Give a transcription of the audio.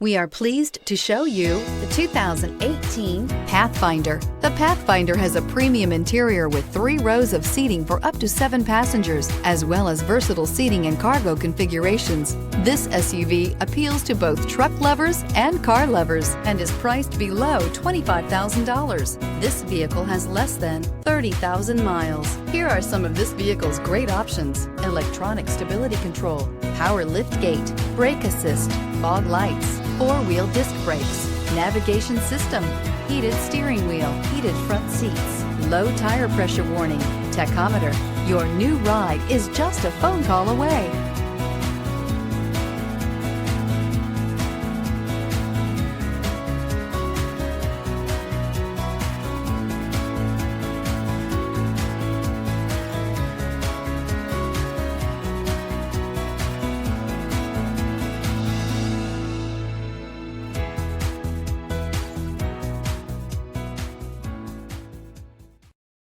We are pleased to show you the 2018 Pathfinder. The Pathfinder has a premium interior with 3 rows of seating for up to 7 passengers, as well as versatile seating and cargo configurations. This SUV appeals to both truck lovers and car lovers and is priced below $25,000. This vehicle has less than 30,000 miles. Here are some of this vehicle's great options: electronic stability control, power liftgate, brake assist, fog lights, 4-wheel disc brakes, navigation system, heated steering wheel, heated front seats, low tire pressure warning, tachometer. Your new ride is just a phone call away.